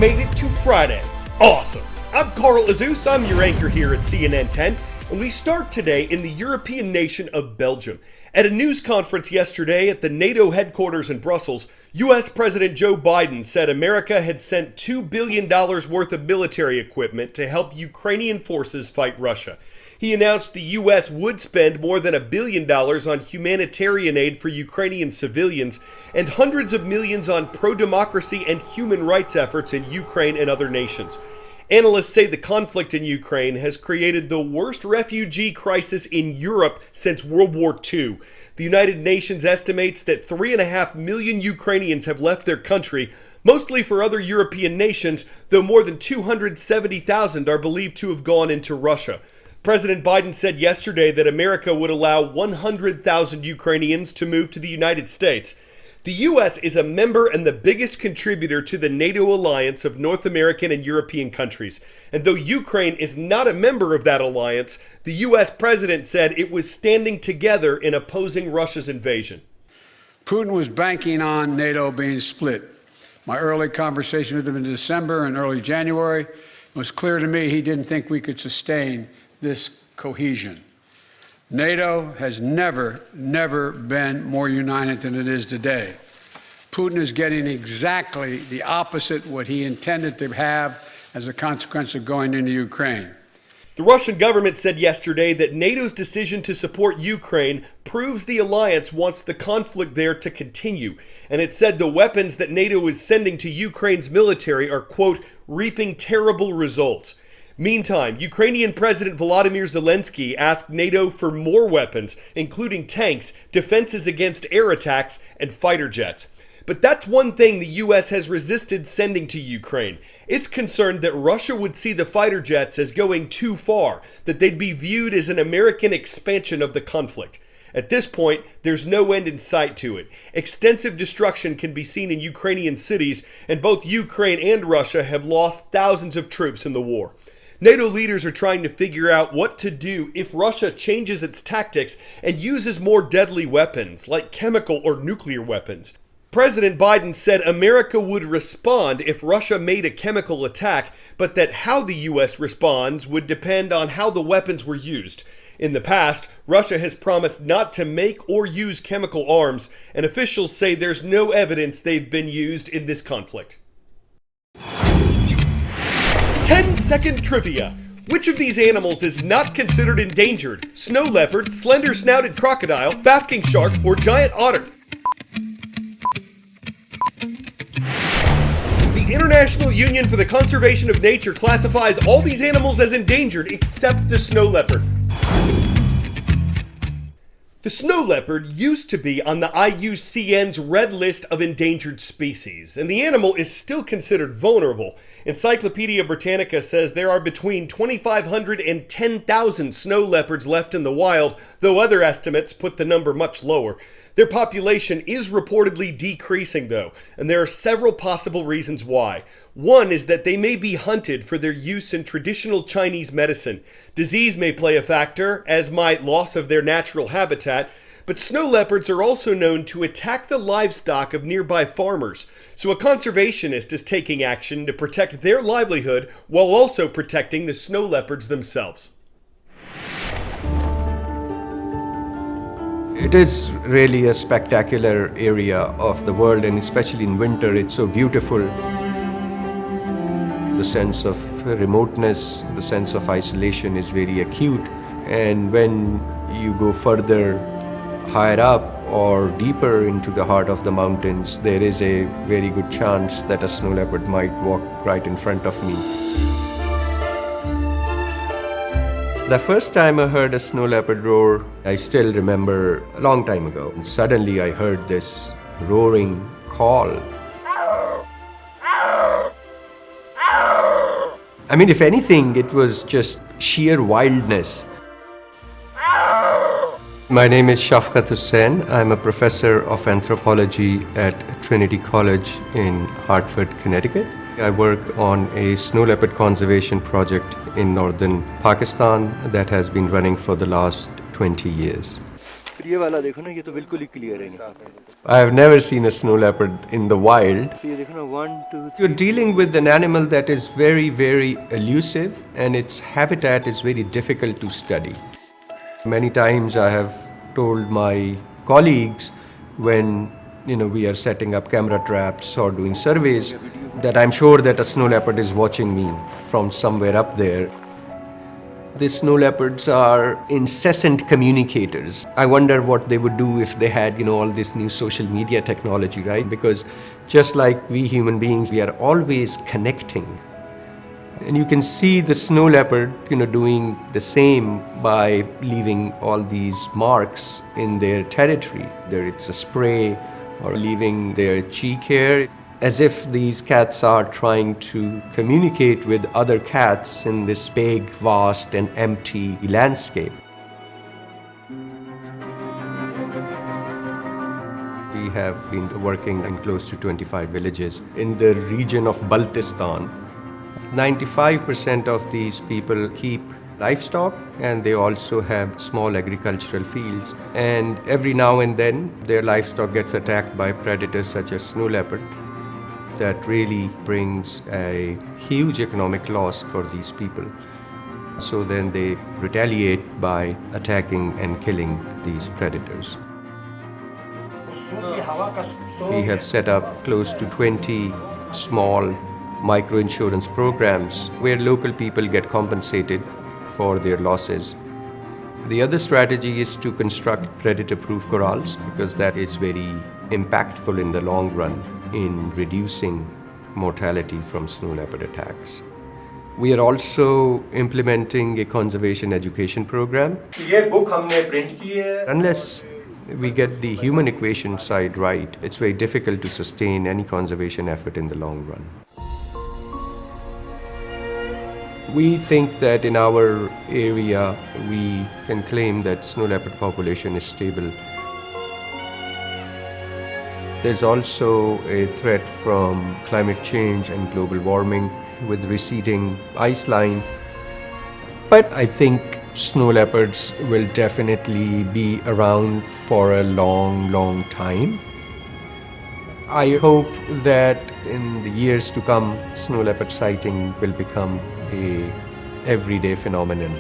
made it to Friday. Awesome! I'm Carl Azus, I'm your anchor here at CNN10, and we start today in the European nation of Belgium. At a news conference yesterday at the NATO headquarters in Brussels, U.S. President Joe Biden said America had sent $2 billion worth of military equipment to help Ukrainian forces fight Russia. He announced the U.S. would spend more than $1 billion on humanitarian aid for Ukrainian civilians and hundreds of millions on pro-democracy and human rights efforts in Ukraine and other nations. Analysts say the conflict in Ukraine has created the worst refugee crisis in Europe since World War II. The United Nations estimates that 3.5 million Ukrainians have left their country, mostly for other European nations, though more than 270,000 are believed to have gone into Russia. President Biden said yesterday that America would allow 100,000 Ukrainians to move to the United States. The U.S. is a member and the biggest contributor to the NATO alliance of North American and European countries. And though Ukraine is not a member of that alliance, the U.S. president said it was standing together in opposing Russia's invasion. Putin was banking on NATO being split. My early conversation with him in December and early January was clear to me he didn't think we could sustain this cohesion. NATO has never been more united than it is today. Putin is getting exactly the opposite what he intended to have as a consequence of going into Ukraine. The Russian government said yesterday that NATO's decision to support Ukraine proves the alliance wants the conflict there to continue. And it said the weapons that NATO is sending to Ukraine's military are, quote, reaping terrible results. Meantime, Ukrainian President Volodymyr Zelensky asked NATO for more weapons, including tanks, defenses against air attacks, and fighter jets. But that's one thing the U.S. has resisted sending to Ukraine. It's concerned that Russia would see the fighter jets as going too far, that they'd be viewed as an American expansion of the conflict. At this point, there's no end in sight to it. Extensive destruction can be seen in Ukrainian cities, and both Ukraine and Russia have lost thousands of troops in the war. NATO leaders are trying to figure out what to do if Russia changes its tactics and uses more deadly weapons, like chemical or nuclear weapons. President Biden said America would respond if Russia made a chemical attack, but that how the U.S. responds would depend on how the weapons were used. In the past, Russia has promised not to make or use chemical arms, and officials say there's no evidence they've been used in this conflict. 10-second trivia. Which of these animals is not considered endangered? Snow leopard, slender-snouted crocodile, basking shark, or giant otter? The International Union for the Conservation of Nature classifies all these animals as endangered except the snow leopard. The snow leopard used to be on the IUCN's red list of endangered species, and the animal is still considered vulnerable. Encyclopedia Britannica says there are between 2,500 and 10,000 snow leopards left in the wild, though other estimates put the number much lower. Their population is reportedly decreasing, though, and there are several possible reasons why. One is that they may be hunted for their use in traditional Chinese medicine. Disease may play a factor, as might loss of their natural habitat, but snow leopards are also known to attack the livestock of nearby farmers. So a conservationist is taking action to protect their livelihood while also protecting the snow leopards themselves. It is really a spectacular area of the world, and especially in winter, it's so beautiful. The sense of remoteness, the sense of isolation is very acute. And when you go further, higher up or deeper into the heart of the mountains, there is a very good chance that a snow leopard might walk right in front of me. The first time I heard a snow leopard roar, I still remember a long time ago. Suddenly I heard this roaring call. I mean, if anything, it was just sheer wildness. My name is Shafqat Hussain. I'm a professor of anthropology at Trinity College in Hartford, Connecticut. I work on a snow leopard conservation project in northern Pakistan that has been running for the last 20 years. फिर ये वाला देखो ना, ये तो बिल्कुल ही clear है। I have never seen a snow leopard in the wild. तो ये देखो ना, 1 2 3। You're dealing with an animal that is very, very elusive, and its habitat is very difficult to study. Many times I have told my colleagues when we are setting up camera traps or doing surveys that I'm sure that a snow leopard is watching me from somewhere up there. The snow leopards are incessant communicators. I wonder what they would do if they had, all this new social media technology, right? Because just like we human beings, we are always connecting. And you can see the snow leopard, doing the same by leaving all these marks in their territory. Whether it's a spray or leaving their cheek hair, as if these cats are trying to communicate with other cats in this big, vast, and empty landscape. We have been working in close to 25 villages in the region of Baltistan. 95% of these people keep livestock, and they also have small agricultural fields. And every now and then, their livestock gets attacked by predators such as snow leopard. That really brings a huge economic loss for these people. So then they retaliate by attacking and killing these predators. We have set up close to 20 small micro-insurance programs where local people get compensated for their losses. The other strategy is to construct predator-proof corrals, because that is very impactful in the long run in reducing mortality from snow leopard attacks. We are also implementing a conservation education program. Unless we get the human equation side right, it's very difficult to sustain any conservation effort in the long run. We think that in our area, we can claim that snow leopard population is stable. There's also a threat from climate change and global warming with receding ice line. But I think snow leopards will definitely be around for a long, long time. I hope that in the years to come, snow leopard sighting will become a everyday phenomenon.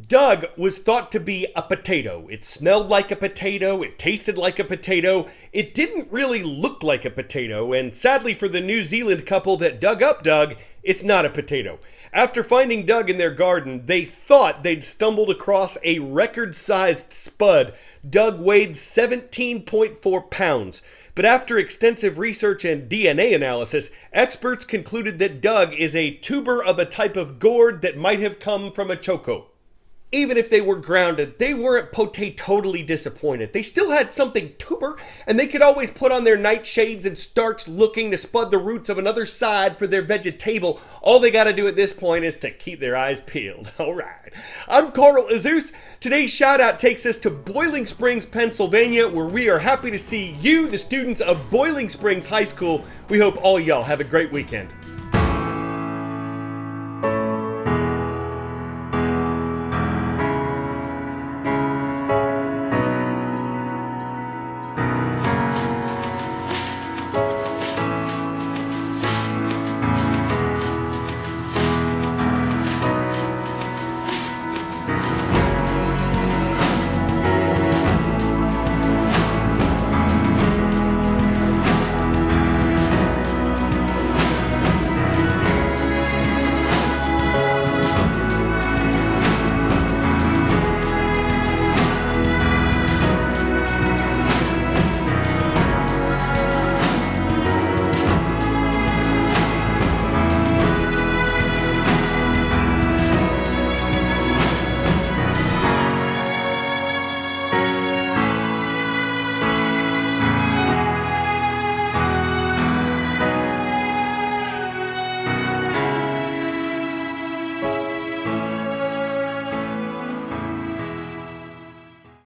Doug was thought to be a potato. It smelled like a potato, it tasted like a potato, it didn't really look like a potato, and sadly for the New Zealand couple that dug up Doug, it's not a potato. After finding Doug in their garden, they thought they'd stumbled across a record-sized spud. Doug weighed 17.4 pounds. But after extensive research and DNA analysis, experts concluded that Doug is a tuber of a type of gourd that might have come from a choco. Even if they were grounded, they weren't totally disappointed. They still had something tuber, and they could always put on their nightshades and start looking to spud the roots of another side for their vegetable. All they gotta do at this point is to keep their eyes peeled. Alright. I'm Carl Azus. Today's shout out takes us to Boiling Springs, Pennsylvania, where we are happy to see you, the students of Boiling Springs High School. We hope all y'all have a great weekend.